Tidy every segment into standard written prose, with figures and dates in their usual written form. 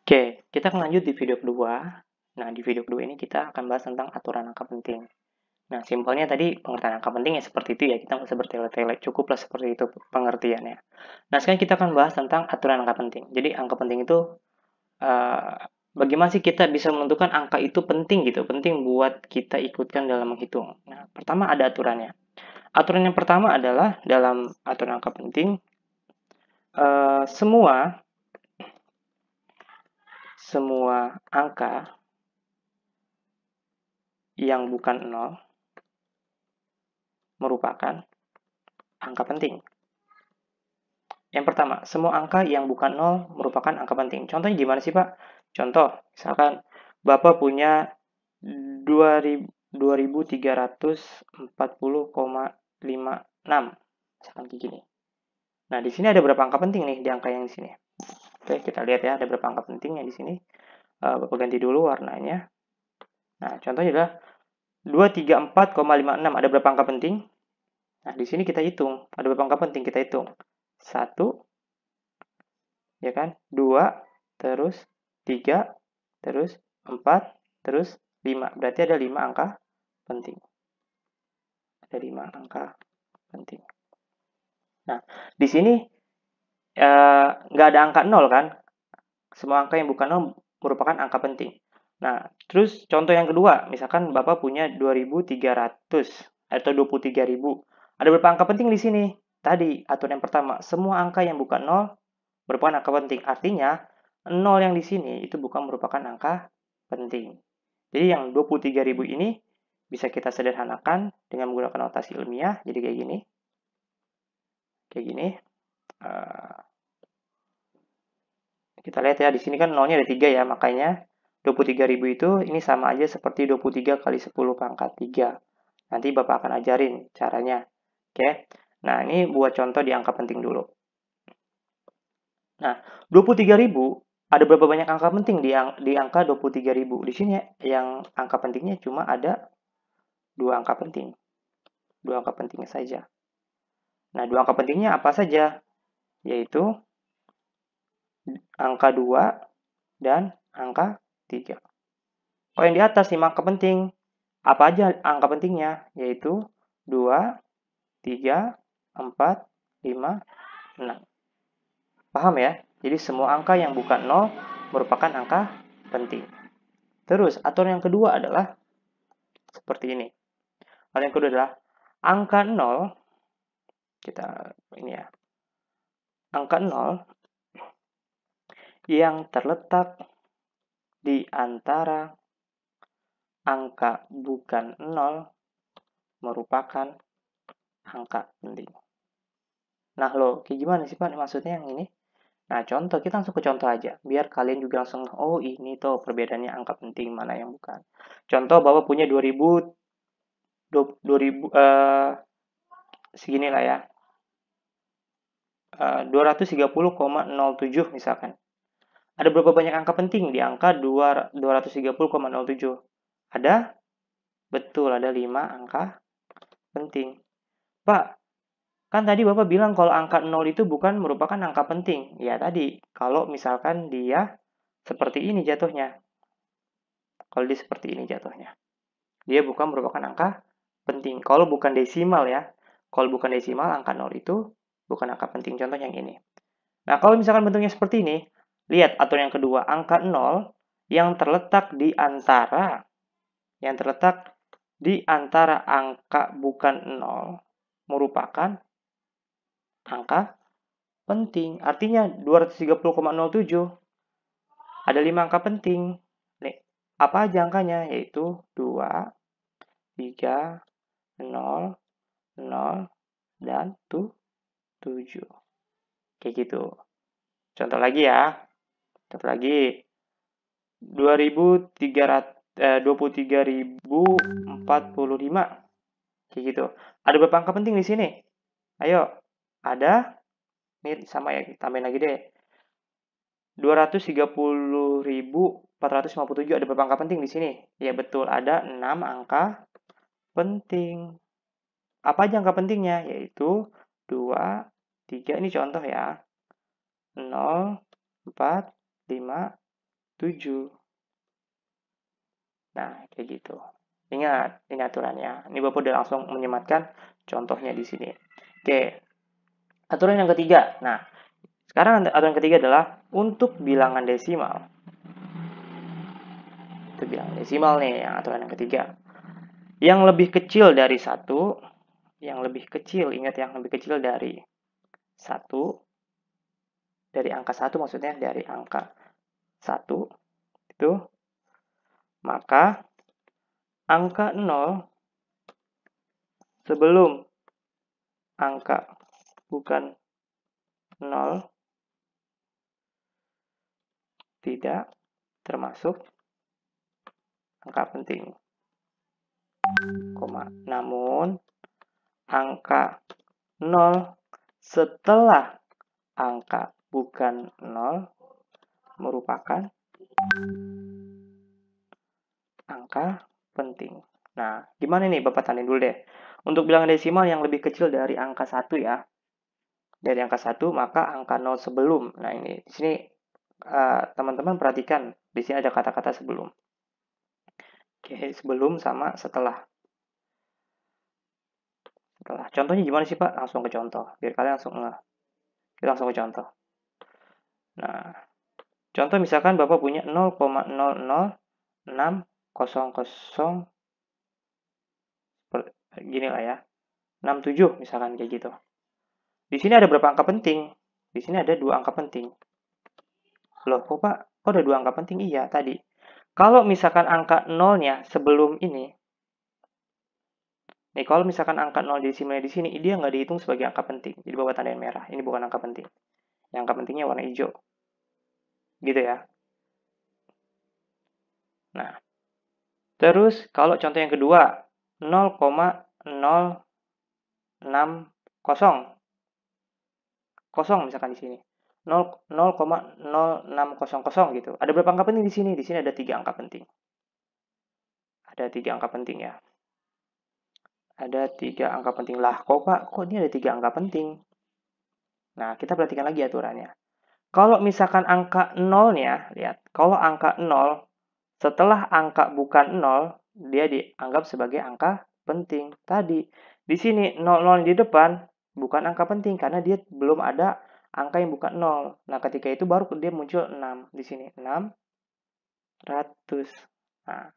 Oke, kita akan lanjut di video kedua. Nah, di video kedua ini kita akan bahas tentang aturan angka penting. Nah, simpelnya tadi pengertian angka penting ya seperti itu ya, kita nggak usah bertele-tele, cukuplah seperti itu pengertiannya. Nah, sekarang kita akan bahas tentang aturan angka penting. Jadi, angka penting itu, eh, bagaimana sih kita bisa menentukan angka itu penting gitu, penting buat kita ikutkan dalam menghitung. Nah, pertama ada aturannya. Aturan yang pertama adalah dalam aturan angka penting, semua angka yang bukan nol merupakan angka penting. Yang pertama, semua angka yang bukan nol merupakan angka penting. Contohnya gimana sih, Pak? Contoh, misalkan Bapak punya 2340,56. Misalkan kayak gini. Nah, di sini ada berapa angka penting nih di angka yang di sini? Oke, kita lihat ya, ada berapa angka penting yang di sini. Bapak ganti dulu warnanya. Nah, contohnya adalah 234,56. Ada berapa angka penting? Nah, di sini kita hitung. Ada berapa angka penting? Kita hitung. 1, ya kan? 2, terus 3, terus 4, terus 5. Berarti ada 5 angka penting. Ada 5 angka penting. Nah, di sini nggak ada angka 0 kan? Semua angka yang bukan 0 merupakan angka penting. Nah, terus contoh yang kedua, misalkan Bapak punya 2.300 atau 23.000. Ada berapa angka penting di sini? Tadi, aturan yang pertama, semua angka yang bukan 0 merupakan angka penting. Artinya, 0 yang di sini itu bukan merupakan angka penting. Jadi yang 23.000 ini bisa kita sederhanakan dengan menggunakan notasi ilmiah. Jadi kayak gini. Kayak gini. Kita lihat ya, di sini kan nolnya ada 3 ya, makanya 23.000 itu ini sama aja seperti 23 kali 10 pangkat 3. Nanti Bapak akan ajarin caranya. Oke. Nah, ini buat contoh di angka penting dulu. Nah, 23.000 ada berapa banyak angka penting di angka 23.000? Di sini yang angka pentingnya cuma ada 2 angka penting. 2 angka pentingnya saja. Nah, 2 angka pentingnya apa saja? Yaitu angka 2 dan angka 3. Oh, yang di atas 5 angka penting. Apa aja angka pentingnya? Yaitu 2, 3, 4, 5, 6. Paham ya? Jadi semua angka yang bukan 0 merupakan angka penting. Terus, aturan yang kedua adalah seperti ini. Hal yang kedua adalah angka 0, kita ini ya. Angka 0 yang terletak di antara angka bukan 0 merupakan angka penting. Nah, lo kayak gimana sih Pak maksudnya yang ini? Nah, contoh, kita langsung ke contoh aja. Biar kalian juga langsung, oh ini tuh perbedaannya angka penting, mana yang bukan. Contoh, Bapak punya 2000, 2000 segini lah ya. 230,07 misalkan. Ada berapa banyak angka penting di angka 230,07? Ada? Betul, ada 5 angka penting. Pak, kan tadi Bapak bilang kalau angka 0 itu bukan merupakan angka penting. Ya tadi, kalau misalkan dia seperti ini jatuhnya. Kalau dia seperti ini jatuhnya. Dia bukan merupakan angka penting. Kalau bukan desimal ya. Kalau bukan desimal, angka 0 itu bukan angka penting. Contoh yang ini. Nah, kalau misalkan bentuknya seperti ini, lihat aturan yang kedua. Angka 0 yang terletak di antara angka bukan 0 merupakan angka penting. Artinya 230,07 ada 5 angka penting. Nih, apa aja angkanya? Yaitu 2, 3, 0, 0, dan 7. Kayak gitu. Contoh lagi ya. Contoh lagi. 23.045. Kayak gitu. Ada berapa angka penting di sini? Ayo. Ada. Ini sama ya. Tambahin lagi deh. 230.457 ada berapa angka penting di sini? Ya betul, ada 6 angka penting. Apa aja angka pentingnya? Yaitu 2, 3, ini contoh ya. 0, 4, 5, 7. Nah, kayak gitu. Ingat, ini aturannya. Ini Bapak udah langsung menyematkan contohnya di sini. Oke, aturan yang ketiga. Nah, sekarang aturan ketiga adalah untuk bilangan desimal. Itu bilangan desimal nih, yang aturan yang ketiga. Yang lebih kecil dari 1, yang lebih kecil, ingat yang lebih kecil dari 1, dari angka 1 maksudnya, dari angka 1, itu, maka angka 0 sebelum angka bukan 0 tidak termasuk angka penting. Namun, angka 0 setelah angka bukan 0 merupakan angka penting. Nah, gimana nih Bapak tanding dulu deh. Untuk bilangan desimal yang lebih kecil dari angka 1 ya. Dari angka 1 maka angka 0 sebelum. Nah, ini di sini teman-teman perhatikan, di sini ada kata-kata sebelum. Oke, sebelum sama setelah. Contohnya gimana sih Pak? Langsung ke contoh, biar kalian langsung ngeh. Kita langsung ke contoh. Nah, contoh misalkan Bapak punya 0,00600 gini lah ya. 67 misalkan kayak gitu. Di sini ada berapa angka penting? Di sini ada 2 angka penting. Loh, kok Pak? Kok ada 2 angka penting? Iya, tadi. Kalau misalkan angka 0-nya sebelum ini, nih kalau misalkan angka 0 desimalnya di sini, dia nggak dihitung sebagai angka penting. Jadi Bapak tandain merah. Ini bukan angka penting. Yang angka pentingnya warna hijau. Gitu ya. Nah, terus kalau contoh yang kedua, 0,060 kosong misalkan di sini. 0,0600 gitu. Ada berapa angka penting di sini? Di sini ada 3 angka penting. Ada 3 angka penting ya. Ada 3 angka penting. Lah, kok Pak? Kok ini ada 3 angka penting? Nah, kita perhatikan lagi aturannya. Kalau misalkan angka 0-nya, lihat. Kalau angka 0, setelah angka bukan 0, dia dianggap sebagai angka penting. Tadi, di sini 00 di depan bukan angka penting karena dia belum ada angka yang bukan 0. Nah, ketika itu baru dia muncul 6 di sini. 600. Nah,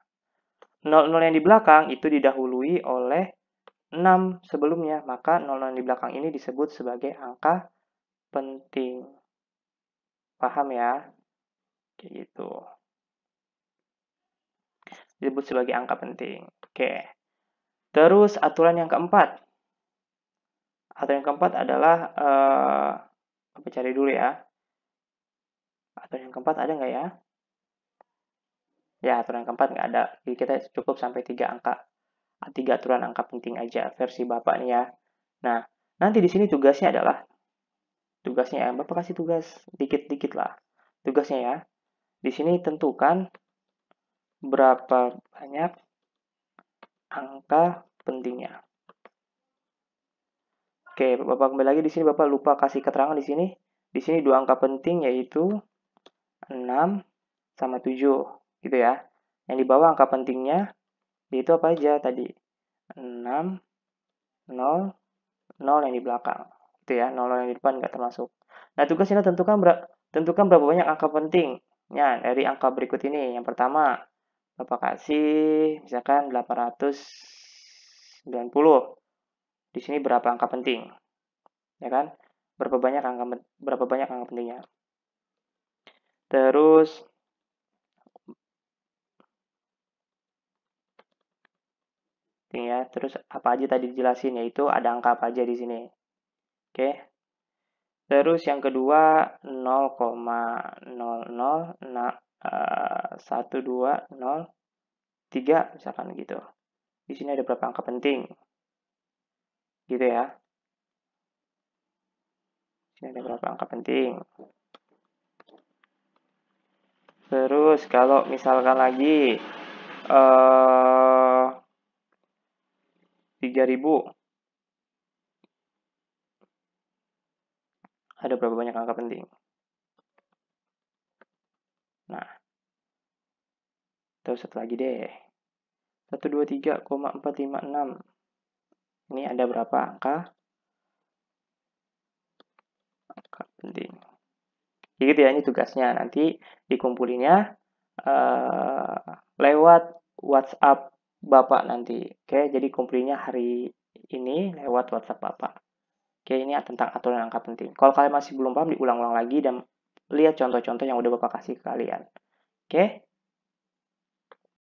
00 yang di belakang itu didahului oleh 6 sebelumnya, maka 00 yang di belakang ini disebut sebagai angka penting. Paham ya? Kayak gitu. Disebut sebagai angka penting. Oke. Terus aturan yang keempat. Aturan yang keempat adalah apa cari dulu ya. Aturan yang keempat ada nggak ya? Ya, aturan yang keempat nggak ada. Jadi kita cukup sampai 3 angka. 3 aturan angka penting aja versi Bapak nih ya. Nah, nanti di sini tugasnya adalah tugasnya ya. Bapak kasih tugas dikit-dikit lah. Tugasnya ya. Di sini tentukan berapa banyak angka pentingnya. Oke, Bapak kembali lagi di sini Bapak lupa kasih keterangan di sini. Di sini 2 angka penting yaitu 6 sama 7 gitu ya. Yang di bawah angka pentingnya yaitu apa aja tadi? 6, 0, 0 yang di belakang. Gitu ya, 0 yang di depan nggak termasuk. Nah, tugasnya tentukan berapa banyak angka pentingnya dari angka berikut ini. Yang pertama, Bapak kasih misalkan 890. Di sini berapa angka penting? Ya kan? Berapa banyak angka pentingnya? Terus ya, terus apa aja tadi dijelasin yaitu ada angka apa aja di sini. Oke. Terus yang kedua 0,001203 misalkan gitu. Di sini ada berapa angka penting? Gitu ya. Di sini ada berapa angka penting? Terus kalau misalkan lagi 3000 ada berapa banyak angka penting? Nah, Atau satu lagi deh. 123,456. Ini ada berapa angka? Angka penting. Gitu ya, ini tugasnya. Nanti dikumpulinnya lewat WhatsApp Bapak nanti. Oke, jadi kumpulinnya hari ini lewat WhatsApp Bapak. Oke, ini tentang aturan angka penting. Kalau kalian masih belum paham, diulang-ulang lagi dan lihat contoh-contoh yang udah Bapak kasih ke kalian. Oke?